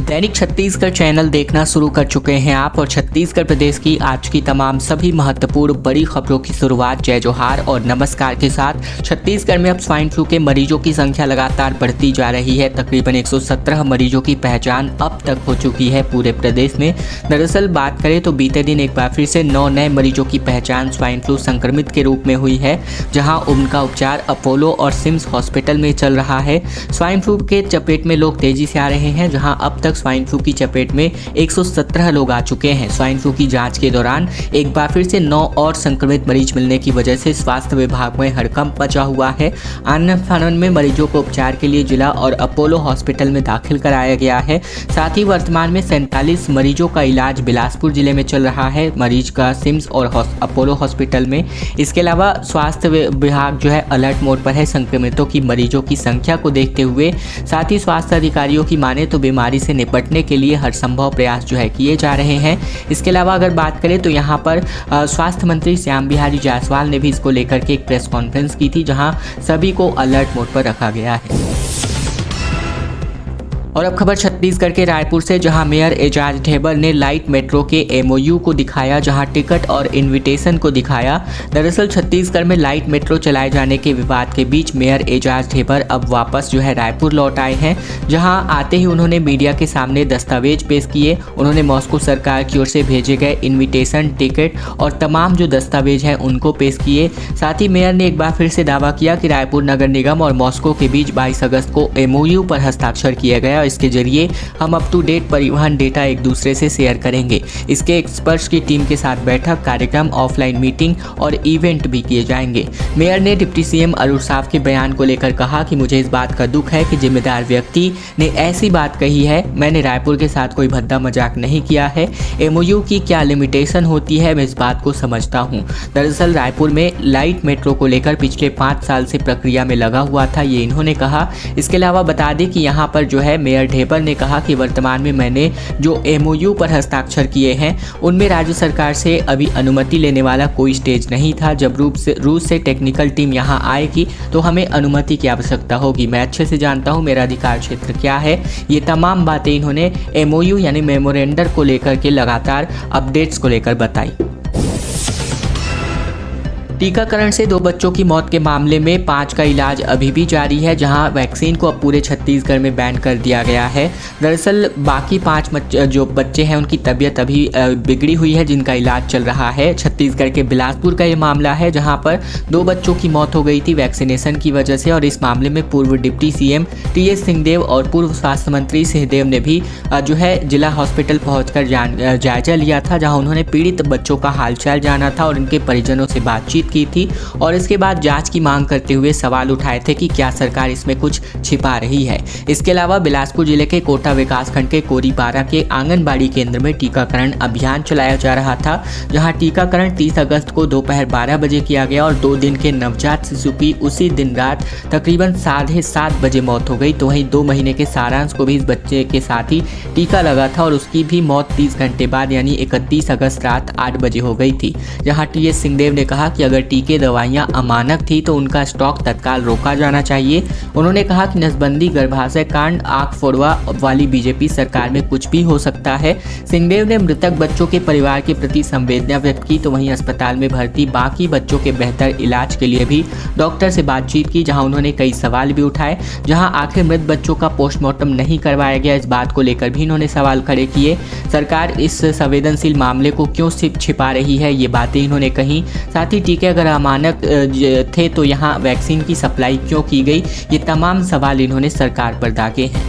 दैनिक Chhattisgarh channel देखना शुरू कर चुके हैं आप और छत्तीसगढ़ प्रदेश की आज की तमाम सभी महत्वपूर्ण बड़ी खबरों की शुरुआत जय जोहार और नमस्कार के साथ। छत्तीसगढ़ में अब स्वाइन फ्लू के मरीजों की संख्या लगातार बढ़ती जा रही है। तकरीबन 117 मरीजों की पहचान अब तक हो चुकी है पूरे प्रदेश में। दरअसल बात करें तो बीते दिन एक बार फिर से 9 नए मरीजों की पहचान स्वाइन फ्लू संक्रमित के रूप में हुई है, जहाँ उनका उपचार अपोलो और सिम्स हॉस्पिटल में चल रहा है। स्वाइन फ्लू के चपेट में लोग तेजी से आ रहे हैं, जहाँ अब तक स्वाइन फ्लू की चपेट में 117 लोग आ चुके हैं। स्वाइन फ्लू की जांच के दौरान एक बार फिर से 9 और संक्रमित मरीज मिलने की वजह से स्वास्थ्य विभाग में हड़कंप मचा हुआ है। आनंद फानन में मरीजों को उपचार के लिए जिला और अपोलो हॉस्पिटल में दाखिल कराया गया है। साथ ही वर्तमान में 47 मरीजों का इलाज बिलासपुर जिले में चल रहा है, मरीज का सिम्स और अपोलो हॉस्पिटल में। इसके अलावा स्वास्थ्य विभाग जो है अलर्ट मोड पर है संक्रमितों की मरीजों की संख्या को देखते हुए। साथ ही स्वास्थ्य अधिकारियों की माने तो बीमारी से निपटने के लिए हर संभव प्रयास जो है किए जा रहे हैं। इसके अलावा अगर बात करें तो यहाँ पर स्वास्थ्य मंत्री श्याम बिहारी जायसवाल ने भी इसको लेकर के एक प्रेस कॉन्फ्रेंस की थी, जहाँ सभी को अलर्ट मोड पर रखा गया है। और अब खबर छत्तीसगढ़ के रायपुर से, जहां मेयर एजाज ढेबर ने लाइट मेट्रो के एमओयू को दिखाया, जहां टिकट और इनविटेशन को दिखाया। दरअसल छत्तीसगढ़ में लाइट मेट्रो चलाए जाने के विवाद के बीच मेयर एजाज ढेबर अब वापस जो है रायपुर लौट आए हैं, जहां आते ही उन्होंने मीडिया के सामने दस्तावेज पेश किए। उन्होंने मॉस्को सरकार की ओर से भेजे गए इन्विटेशन, टिकट और तमाम जो दस्तावेज हैं उनको पेश किए। साथ ही मेयर ने एक बार फिर से दावा किया कि रायपुर नगर निगम और मॉस्को के बीच 22 अगस्त को एमओयू पर हस्ताक्षर किया गया। इसके जरिए हम अप टू डेट परिवहन डेटा एक दूसरे से शेयर करेंगे। इसके एक्सपर्ट्स की टीम के साथ बैठक, कार्यक्रम, ऑफलाइन मीटिंग और इवेंट भी किए जाएंगे। मेयर ने डिप्टी सीएम अरुण साव के बयान को लेकर कहा कि मुझे इस बात का दुख है कि जिम्मेदार व्यक्ति ने ऐसी बात कही है। मैंने रायपुर के साथ कोई भद्दा मजाक नहीं किया है। एमओयू की क्या लिमिटेशन होती है, मैं इस बात को समझता हूँ। दरअसल रायपुर में लाइट मेट्रो को लेकर पिछले 5 साल से प्रक्रिया में लगा हुआ था, ये इन्होंने कहा। इसके अलावा बता दें कि यहाँ पर जो है मेयर ढेबर ने कहा कि वर्तमान में मैंने जो एमओयू पर हस्ताक्षर किए हैं उनमें राज्य सरकार से अभी अनुमति लेने वाला कोई स्टेज नहीं था। जब रूस से टेक्निकल टीम यहाँ आएगी तो हमें अनुमति की आवश्यकता होगी। मैं अच्छे से जानता हूँ मेरा अधिकार क्षेत्र क्या है। ये तमाम बातें इन्होंने एमओयू यानी मेमोरेंडम को लेकर के लगातार अपडेट्स को लेकर बताई। टीकाकरण से 2 बच्चों की मौत के मामले में 5 का इलाज अभी भी जारी है, जहां वैक्सीन को अब पूरे छत्तीसगढ़ में बैन कर दिया गया है। दरअसल बाकी 5 जो बच्चे हैं उनकी तबीयत अभी बिगड़ी हुई है, जिनका इलाज चल रहा है। छत्तीसगढ़ के बिलासपुर का ये मामला है, जहां पर 2 बच्चों की मौत हो गई थी वैक्सीनेशन की वजह से। और इस मामले में पूर्व डिप्टी सीएम टीएस सिंहदेव और पूर्व स्वास्थ्य मंत्री सिंहदेव ने भी जो है जिला हॉस्पिटल पहुँचकर जायजा लिया था, जहाँ उन्होंने पीड़ित बच्चों का हालचाल जाना था और उनके परिजनों से बातचीत की थी। और इसके बाद जांच की मांग करते हुए सवाल उठाए थे कि क्या सरकार इसमें कुछ छिपा रही है। इसके अलावा बिलासपुर जिले के कोटा विकासखंड के कोरीपारा के आंगनबाड़ी केंद्र में टीकाकरण अभियान चलाया जा रहा था, जहां टीकाकरण 30 अगस्त को दोपहर 12 बजे किया गया और 2 दिन के नवजात शिशु की उसी दिन रात तकरीबन 7:30 बजे मौत हो गई। तो वहीं 2 महीने के सारांश को भी इस बच्चे के साथ ही टीका लगा था और उसकी भी मौत 30 घंटे बाद यानी 31 अगस्त रात 8 बजे हो गई थी। जहाँ टीएस सिंहदेव ने कहा कि अगर टीके दवाइयां अमानक थी तो उनका स्टॉक तत्काल रोका जाना चाहिए। उन्होंने कहा कि नसबंदी, गर्भाशय कांड, आंख फोड़वा वाली बीजेपी सरकार में कुछ भी हो सकता है। सिंहदेव ने मृतक बच्चों के परिवार के प्रति संवेदना व्यक्त की। तो वहीं अस्पताल में भर्ती बाकी बच्चों के बेहतर इलाज के लिए भी डॉक्टर से बातचीत की, जहां उन्होंने कई सवाल भी उठाए। जहां आखिर मृत बच्चों का पोस्टमार्टम नहीं करवाया गया, इस बात को लेकर भी इन्होंने सवाल खड़े किए। सरकार इस संवेदनशील मामले को क्यों छिपा रही है, ये बातें इन्होंने कही। साथ ही टीके अगर अमानक थे तो यहाँ वैक्सीन की सप्लाई क्यों की गई, ये तमाम सवाल इन्होंने सरकार पर दागे हैं।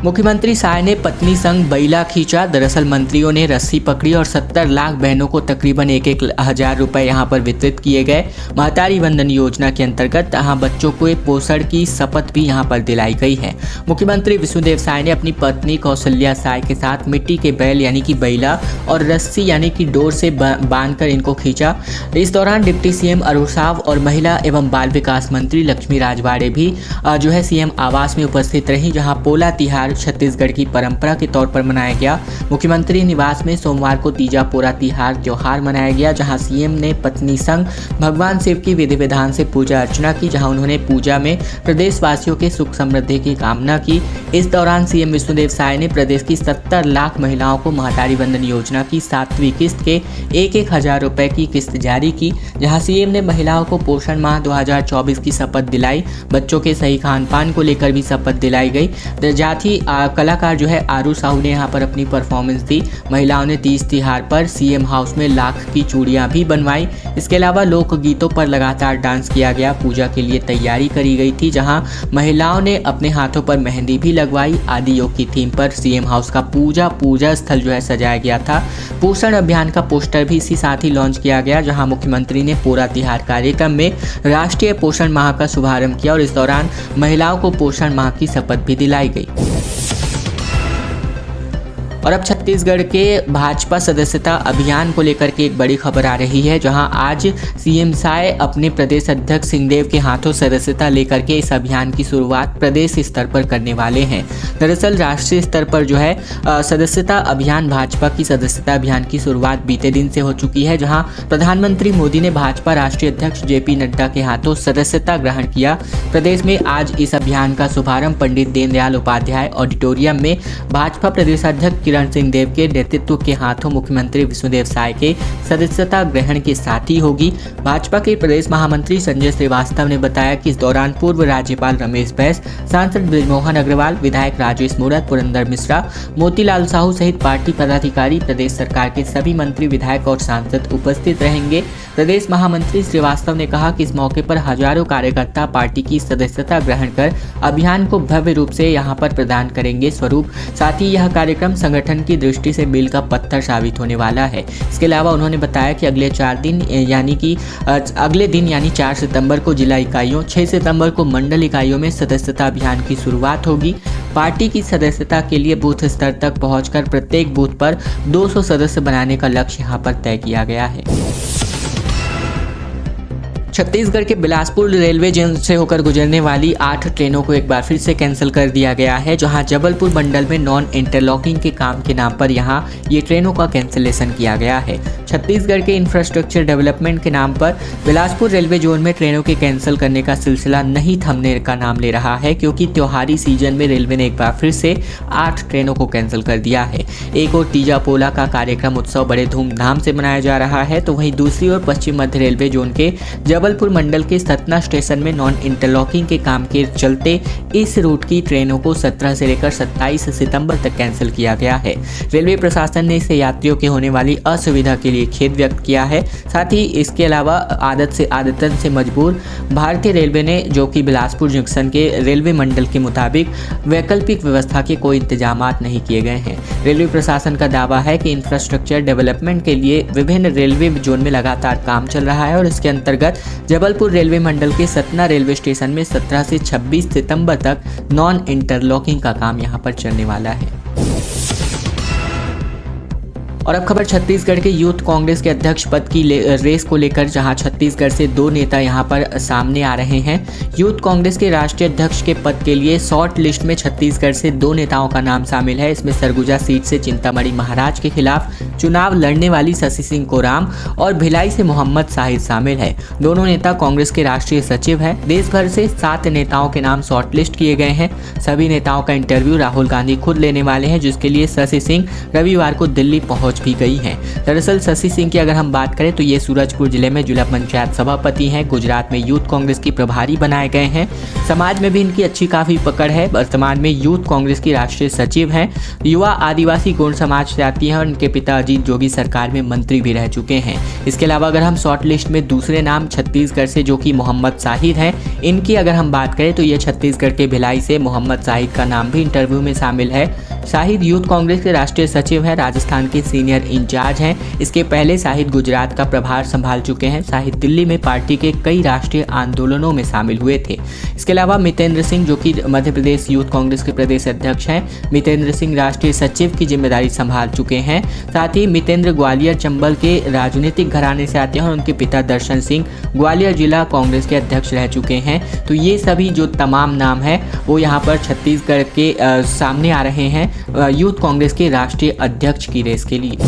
मुख्यमंत्री साय ने पत्नी संग बैला खींचा। दरअसल मंत्रियों ने रस्सी पकड़ी और 70 लाख बहनों को तकरीबन 1-1 हज़ार रुपए यहाँ पर वितरित किए गए। महतारी वंदन योजना के अंतर्गत यहाँ बच्चों को पोषण की शपथ भी यहाँ पर दिलाई गई है। मुख्यमंत्री विष्णुदेव साय ने अपनी पत्नी कौशल्या साय के साथ मिट्टी के बैल यानी कि बैला और रस्सी यानी कि डोर से बांधकर इनको खींचा। इस दौरान डिप्टी सीएम अरुण साव और महिला एवं बाल विकास मंत्री लक्ष्मी राजवाड़े भी जो है सीएम आवास में उपस्थित रही, जहाँ पोला तिहार छत्तीसगढ़ की परंपरा के तौर पर मनाया गया। मुख्यमंत्री निवास में सोमवार को तीजा पोरा तिहार त्योहार मनाया गया, जहां सीएम ने पत्नी संग भगवान शिव की विधि विधान से पूजा अर्चना की, जहां उन्होंने पूजा में प्रदेशवासियों के सुख समृद्धि की कामना की। इस दौरान सीएम विष्णुदेव साय ने प्रदेश की 70 लाख महिलाओं को महतारी बंधन योजना की 7वीं किस्त के 1-1 हज़ार रुपए की किस्त जारी की, जहां सीएम ने महिलाओं को पोषण माह 2024 की शपथ दिलाई। बच्चों के सही खान पान को लेकर भी शपथ दिलाई गई। जाति कलाकार जो है आरू साहू ने यहाँ पर अपनी परफॉर्मेंस दी। महिलाओं ने तीज तिहार पर सीएम हाउस में लाख की चूड़ियां भी बनवाई। इसके अलावा लोकगीतों पर लगातार डांस किया गया। पूजा के लिए तैयारी करी गई थी, जहां महिलाओं ने अपने हाथों पर मेहंदी भी लगवाई। आदि योग की थीम पर सीएम हाउस का पूजा स्थल जो है सजाया गया था। पोषण अभियान का पोस्टर भी इसी साथ ही लॉन्च किया गया, जहां मुख्यमंत्री ने पोरा तिहार कार्यक्रम में राष्ट्रीय पोषण माह का शुभारंभ किया और इस दौरान महिलाओं को पोषण माह की शपथ भी दिलाई गई। और अब छत्तीसगढ़ के भाजपा सदस्यता अभियान को लेकर के एक बड़ी खबर आ रही है, जहां आज सीएम साय अपने प्रदेश अध्यक्ष सिंहदेव के हाथों सदस्यता लेकर के इस अभियान की शुरुआत प्रदेश स्तर पर करने वाले हैं। दरअसल राष्ट्रीय स्तर पर जो है सदस्यता अभियान, भाजपा की सदस्यता अभियान की शुरुआत बीते दिन से हो चुकी है, जहां प्रधानमंत्री मोदी ने भाजपा राष्ट्रीय अध्यक्ष जेपी नड्डा के हाथों सदस्यता ग्रहण किया। प्रदेश में आज इस अभियान का शुभारंभ पंडित दीनदयाल उपाध्याय ऑडिटोरियम में भाजपा प्रदेश अध्यक्ष सिंहदेव के नेतृत्व के हाथों मुख्यमंत्री विष्णुदेव साय के सदस्यता ग्रहण के साथ ही होगी। भाजपा के प्रदेश महामंत्री संजय श्रीवास्तव ने बताया कि इस दौरान पूर्व राज्यपाल रमेश बैस, सांसद बृजमोहन अग्रवाल, विधायक राजेश मूरत, पुरंदर मिश्रा, मोतीलाल साहू सहित पार्टी पदाधिकारी, प्रदेश सरकार के सभी मंत्री, विधायक और सांसद उपस्थित रहेंगे। प्रदेश महामंत्री श्रीवास्तव ने कहा कि इस मौके पर हजारों कार्यकर्ता पार्टी की सदस्यता ग्रहण कर अभियान को भव्य रूप से यहां पर प्रदान करेंगे स्वरूप। साथ ही यह कार्यक्रम संगठन की दृष्टि से मील का पत्थर साबित होने वाला है। इसके अलावा उन्होंने बताया कि अगले 4 दिन यानी 4 सितंबर को जिला इकाइयों, 6 सितंबर को मंडल इकाइयों में सदस्यता अभियान की शुरुआत होगी। पार्टी की सदस्यता के लिए बूथ स्तर तक पहुंचकर प्रत्येक बूथ पर 200 सदस्य बनाने का लक्ष्य यहां पर तय किया गया है। छत्तीसगढ़ के बिलासपुर रेलवे जोन से होकर गुजरने वाली 8 ट्रेनों को एक बार फिर से कैंसिल कर दिया गया है, जहां जबलपुर मंडल में नॉन इंटरलॉकिंग के काम के नाम पर यहां ये ट्रेनों का कैंसिलेशन किया गया है। छत्तीसगढ़ के इंफ्रास्ट्रक्चर डेवलपमेंट के नाम पर बिलासपुर रेलवे जोन में ट्रेनों के कैंसिल करने का सिलसिला नहीं थमने का नाम ले रहा है, क्योंकि त्योहारी सीजन में रेलवे ने एक बार फिर से 8 ट्रेनों को कैंसिल कर दिया है। एक और तीजा पोला का कार्यक्रम उत्सव बड़े धूमधाम से मनाया जा रहा है, तो वहीं दूसरी ओर पश्चिम मध्य रेलवे जोन के जबलपुर मंडल के सतना स्टेशन में नॉन इंटरलॉकिंग के काम के चलते इस रूट की ट्रेनों को 17 से लेकर 27 सितंबर तक कैंसिल किया गया है। रेलवे प्रशासन ने इसे यात्रियों के होने वाली असुविधा के लिए खेद व्यक्त किया है। साथ ही इसके अलावा आदतन से मजबूर भारतीय रेलवे ने, जो कि बिलासपुर जंक्शन के रेलवे मंडल के मुताबिक वैकल्पिक व्यवस्था के कोई इंतजाम नहीं किए गए हैं। रेलवे प्रशासन का दावा है कि इंफ्रास्ट्रक्चर डेवलपमेंट के लिए विभिन्न रेलवे जोन में लगातार काम चल रहा है और इसके अंतर्गत जबलपुर रेलवे मंडल के सतना रेलवे स्टेशन में 17 से 26 सितंबर तक नॉन इंटरलॉकिंग का काम यहां पर चलने वाला है। और अब खबर छत्तीसगढ़ के यूथ कांग्रेस के अध्यक्ष पद की रेस को लेकर, जहां छत्तीसगढ़ से 2 नेता यहां पर सामने आ रहे हैं। यूथ कांग्रेस के राष्ट्रीय अध्यक्ष के पद के लिए शॉर्ट लिस्ट में छत्तीसगढ़ से 2 नेताओं का नाम शामिल है। इसमें सरगुजा सीट से चिंतामणि महाराज के खिलाफ चुनाव लड़ने वाली शशि सिंह कोराम और भिलाई से मोहम्मद शाहिद शामिल है। दोनों नेता कांग्रेस के राष्ट्रीय सचिव हैं। देश भर से 7 नेताओं के नाम शॉर्टलिस्ट किए गए हैं। सभी नेताओं का इंटरव्यू राहुल गांधी खुद लेने वाले हैं, जिसके लिए शशि सिंह रविवार को दिल्ली पहुंच भी गई हैं। दरअसल शशि सिंह की अगर हम बात करें तो ये सूरजपुर जिले में जिला पंचायत सभापति हैं। गुजरात में यूथ कांग्रेस की प्रभारी बनाए गए हैं। समाज में भी इनकी अच्छी काफी पकड़ है। वर्तमान में यूथ कांग्रेस की राष्ट्रीय सचिव हैं। युवा आदिवासी गौड़ समाज से आती हैं और इनके पिता अजीत जोगी सरकार में मंत्री भी रह चुके हैं। इसके अलावा अगर हम शॉर्ट लिस्ट में दूसरे नाम छत्तीसगढ़ से, जो कि मोहम्मद शाहिद हैं, इनकी अगर हम बात करें तो ये छत्तीसगढ़ के भिलाई से मोहम्मद शाहिद का नाम भी इंटरव्यू में शामिल है। शाहिद यूथ कांग्रेस के राष्ट्रीय सचिव हैं, राजस्थान के सीनियर इंचार्ज हैं। इसके पहले शाहिद गुजरात का प्रभार संभाल चुके हैं। शाहिद दिल्ली में पार्टी के कई राष्ट्रीय आंदोलनों में शामिल हुए थे। इसके अलावा मितेंद्र सिंह, जो कि मध्य प्रदेश यूथ कांग्रेस के प्रदेश अध्यक्ष हैं, मितेंद्र सिंह राष्ट्रीय सचिव की जिम्मेदारी संभाल चुके हैं। साथ ही मितेंद्र ग्वालियर चंबल के राजनीतिक घराने से आते हैं और उनके पिता दर्शन सिंह ग्वालियर जिला कांग्रेस के अध्यक्ष रह चुके हैं। तो ये सभी जो तमाम नाम है वो यहाँ पर छत्तीसगढ़ के सामने आ रहे हैं यूथ कांग्रेस के राष्ट्रीय अध्यक्ष की रेस के लिए।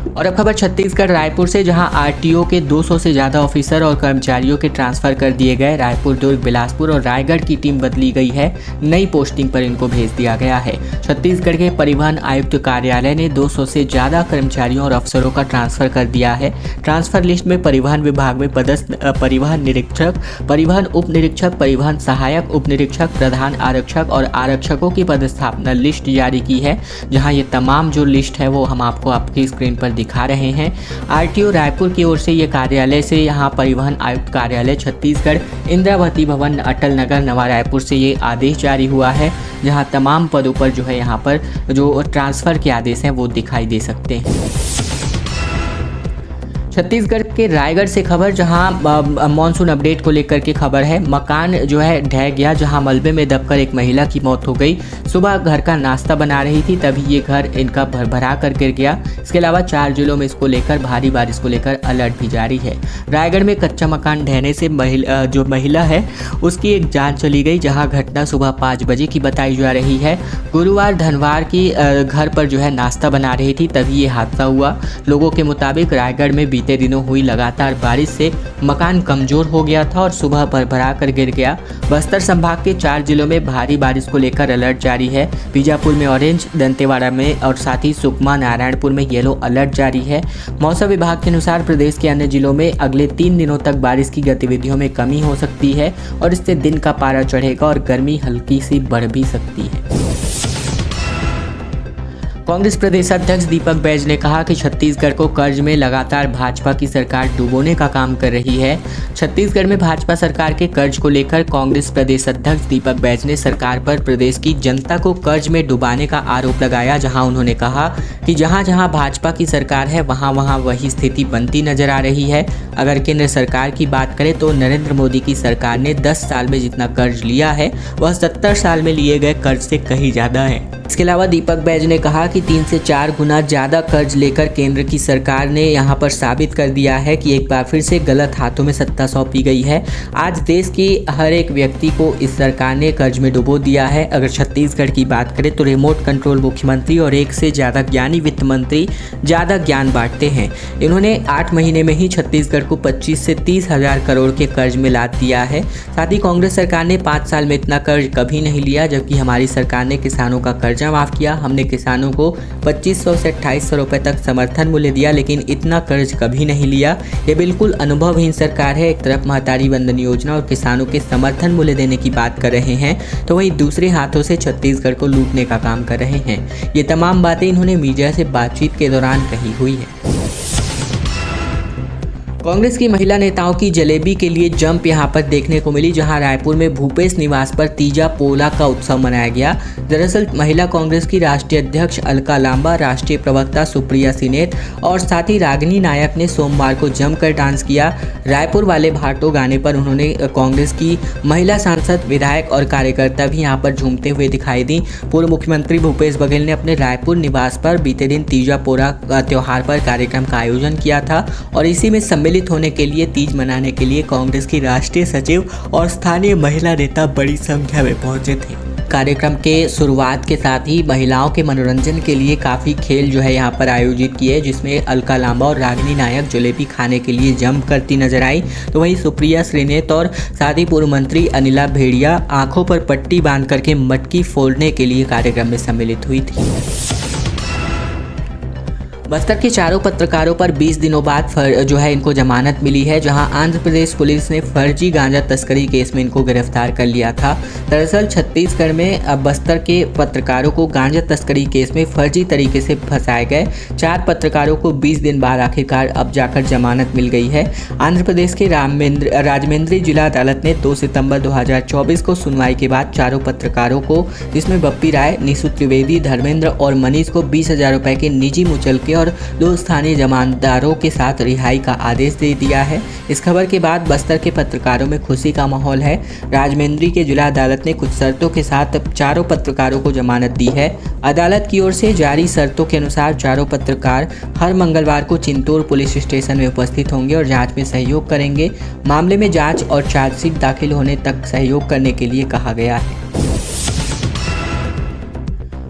और अब खबर छत्तीसगढ़ रायपुर से, जहां आरटीओ के 200 से ज़्यादा ऑफिसर और कर्मचारियों के ट्रांसफ़र कर दिए गए। रायपुर, दुर्ग, बिलासपुर और रायगढ़ की टीम बदली गई है। नई पोस्टिंग पर इनको भेज दिया गया है। छत्तीसगढ़ के परिवहन आयुक्त कार्यालय ने 200 से ज़्यादा कर्मचारियों और अफसरों का ट्रांसफ़र कर दिया है। ट्रांसफ़र लिस्ट में परिवहन विभाग में पदस्थ परिवहन निरीक्षक, परिवहन उप निरीक्षक, परिवहन सहायक उप निरीक्षक, प्रधान आरक्षक और आरक्षकों की पदस्थापना लिस्ट जारी की है। जहाँ ये तमाम जो लिस्ट है वो हम आपको आपकी स्क्रीन पर दिखा रहे हैं। आरटीओ रायपुर की ओर से ये कार्यालय से यहाँ परिवहन आयुक्त कार्यालय छत्तीसगढ़, इंद्रावती भवन, अटल नगर, नवा रायपुर से ये आदेश जारी हुआ है, जहाँ तमाम पदों पर जो है यहाँ पर जो ट्रांसफ़र के आदेश हैं वो दिखाई दे सकते हैं। छत्तीसगढ़ के रायगढ़ से खबर, जहां मॉनसून अपडेट को लेकर के खबर है। मकान जो है ढह गया, जहां मलबे में दबकर एक महिला की मौत हो गई। सुबह घर का नाश्ता बना रही थी, तभी ये घर इनका भरभरा कर गिर गया। इसके अलावा 4 जिलों में इसको लेकर भारी बारिश को लेकर अलर्ट भी जारी है। रायगढ़ में कच्चा मकान ढहने से जो महिला है उसकी एक जान चली गई, जहाँ घटना सुबह 5 बजे की बताई जा रही है। गुरुवार धनवार की घर पर जो है नाश्ता बना रही थी, तभी ये हादसा हुआ। लोगों के मुताबिक रायगढ़ में बीते दिनों हुई लगातार बारिश से मकान कमजोर हो गया था और सुबह भरभरा कर गिर गया। बस्तर संभाग के 4 जिलों में भारी बारिश को लेकर अलर्ट जारी है। बीजापुर में ऑरेंज, दंतेवाड़ा में और साथ ही सुकमा, नारायणपुर में येलो अलर्ट जारी है। मौसम विभाग के अनुसार प्रदेश के अन्य जिलों में अगले 3 दिनों तक बारिश की गतिविधियों में कमी हो सकती है और इससे दिन का पारा चढ़ेगा और गर्मी हल्की सी बढ़ भी सकती है। कांग्रेस प्रदेश अध्यक्ष दीपक बैज ने कहा कि छत्तीसगढ़ को कर्ज में लगातार भाजपा की सरकार डुबोने का काम कर रही है। छत्तीसगढ़ में भाजपा सरकार के कर्ज को लेकर कांग्रेस प्रदेश अध्यक्ष दीपक बैज ने सरकार पर प्रदेश की जनता को कर्ज में डुबाने का आरोप लगाया, जहां उन्होंने कहा कि जहां जहां भाजपा की सरकार है वहां वहां वही स्थिति बनती नजर आ रही है। अगर केंद्र सरकार की बात करें तो नरेंद्र मोदी की सरकार ने 10 साल में जितना कर्ज लिया है वह 70 साल में लिए गए कर्ज से कहीं ज़्यादा है। इसके अलावा दीपक बैज ने कहा कि 3 से 4 गुना ज़्यादा कर्ज लेकर केंद्र की सरकार ने यहां पर साबित कर दिया है कि एक बार फिर से गलत हाथों में सत्ता सौंपी गई है। आज देश की हर एक व्यक्ति को इस सरकार ने कर्ज में डुबो दिया है। अगर छत्तीसगढ़ की बात करें तो रिमोट कंट्रोल मुख्यमंत्री और 1 से ज़्यादा ज्ञानी वित्त मंत्री ज़्यादा ज्ञान बांटते हैं। इन्होंने 8 महीने में ही छत्तीसगढ़ को 25 से 30 हज़ार करोड़ के कर्ज में लाद दिया है। साथ ही कांग्रेस सरकार ने 5 साल में इतना कर्ज कभी नहीं लिया, जबकि हमारी सरकार ने किसानों का कर्जा माफ़ किया। हमने किसानों को 2500 से 2800 रुपए तक समर्थन मूल्य दिया, लेकिन इतना कर्ज कभी नहीं लिया। ये बिल्कुल अनुभवहीन सरकार है। एक तरफ महतारी वंदन योजना और किसानों के समर्थन मूल्य देने की बात कर रहे हैं, तो वहीं दूसरे हाथों से छत्तीसगढ़ को लूटने का काम कर रहे हैं। ये तमाम बातें इन्होंने मीडिया से बातचीत के दौरान कही हुई है। कांग्रेस की महिला नेताओं की जलेबी के लिए जंप यहां पर देखने को मिली, जहां रायपुर में भूपेश निवास पर तीजा पोला का उत्सव मनाया गया। दरअसल महिला कांग्रेस की राष्ट्रीय अध्यक्ष अलका लांबा, राष्ट्रीय प्रवक्ता सुप्रिया सिनेत और साथ ही रागिनी नायक ने सोमवार को जमकर डांस किया। रायपुर वाले भाटो गाने पर उन्होंने कांग्रेस की महिला सांसद, विधायक और कार्यकर्ता भी यहां पर झूमते हुए दिखाई दी। पूर्व मुख्यमंत्री भूपेश बघेल ने अपने रायपुर निवास पर बीते दिन तीजा पोला त्योहार पर कार्यक्रम का आयोजन किया था और इसी में सम्मिलित होने के लिए, तीज मनाने के लिए कांग्रेस की राष्ट्रीय सचिव और स्थानीय महिला नेता बड़ी संख्या में पहुंचे थे। कार्यक्रम के शुरुआत के साथ ही महिलाओं के मनोरंजन के लिए काफ़ी खेल जो है यहाँ पर आयोजित किए, जिसमें अलका लांबा और रागिनी नायक जलेबी खाने के लिए जंप करती नजर आई। तो वहीं सुप्रिया श्रीनेत और साथ ही पूर्व मंत्री अनिला भेड़िया आंखों पर पट्टी बांध करके मटकी फोड़ने के लिए कार्यक्रम में सम्मिलित हुई थी। बस्तर के चारों पत्रकारों पर 20 दिनों बाद जो है इनको जमानत मिली है, जहां आंध्र प्रदेश पुलिस ने फर्जी गांजा तस्करी केस में इनको गिरफ्तार कर लिया था। दरअसल छत्तीसगढ़ में अब बस्तर के पत्रकारों को गांजा तस्करी केस में फर्जी तरीके से फंसाए गए 4 पत्रकारों को 20 दिन बाद आखिरकार अब जाकर जमानत मिल गई है। आंध्र प्रदेश के राजमेंद्री जिला अदालत ने 2 सितंबर 2024 को सुनवाई के बाद चारों पत्रकारों को, जिसमें बप्पी राय, निशु त्रिवेदी, धर्मेंद्र और मनीष को 20,000 रुपये के निजी मुचलके और 2 स्थानीय जमानतदारों के साथ रिहाई का आदेश दे दिया है। इस खबर के बाद बस्तर के पत्रकारों में खुशी का माहौल है। राजमेंद्री के जिला अदालत ने कुछ शर्तों के साथ चारों पत्रकारों को जमानत दी है। अदालत की ओर से जारी शर्तों के अनुसार चारों पत्रकार हर मंगलवार को चिंतूर पुलिस स्टेशन में उपस्थित होंगे और जांच में सहयोग करेंगे। मामले में जांच और चार्जशीट दाखिल होने तक सहयोग करने के लिए कहा गया है।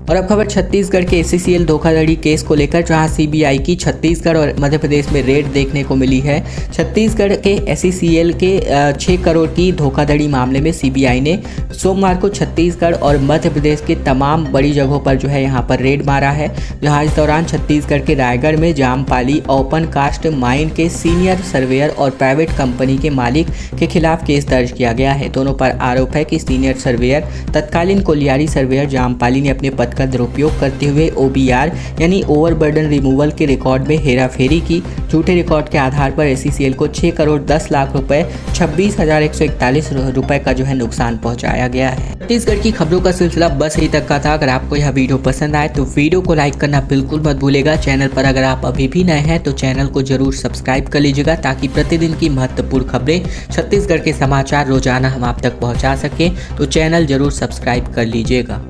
और अब खबर छत्तीसगढ़ के SCCL धोखाधड़ी केस को लेकर, जहां CBI की छत्तीसगढ़ और मध्य प्रदेश में रेड देखने को मिली है। छत्तीसगढ़ के SCCL के 6 करोड़ की धोखाधड़ी मामले में CBI ने सोमवार को छत्तीसगढ़ और मध्य प्रदेश के तमाम बड़ी जगहों पर जो है यहां पर रेड मारा है, जहां इस दौरान छत्तीसगढ़ के रायगढ़ में जामपाली ओपन कास्ट माइन के सीनियर सर्वेयर और प्राइवेट कंपनी के मालिक के खिलाफ केस दर्ज किया गया है। दोनों पर आरोप है कि सीनियर सर्वेयर तत्कालीन कोलियारी सर्वेयर जामपाली ने अपने पद का दुरुपयोग करते हुए OBR यानी ओवरबर्डन रिमूवल के रिकॉर्ड में हेराफेरी की। झूठे रिकॉर्ड के आधार पर SCCL को 6 करोड़ 10 लाख रुपए 26,141 रुपए का जो है नुकसान पहुंचाया गया है। छत्तीसगढ़ की खबरों का सिलसिला बस यहीं तक का था। अगर आपको यह वीडियो पसंद आए तो वीडियो को लाइक करना बिल्कुल मत भूलेगा। चैनल पर अगर आप अभी भी नए हैं तो चैनल को जरूर सब्सक्राइब कर लीजिएगा, ताकि प्रतिदिन की महत्वपूर्ण खबरें, छत्तीसगढ़ के समाचार रोजाना हम आप तक पहुँचा सकें। तो चैनल जरूर सब्सक्राइब कर लीजिएगा।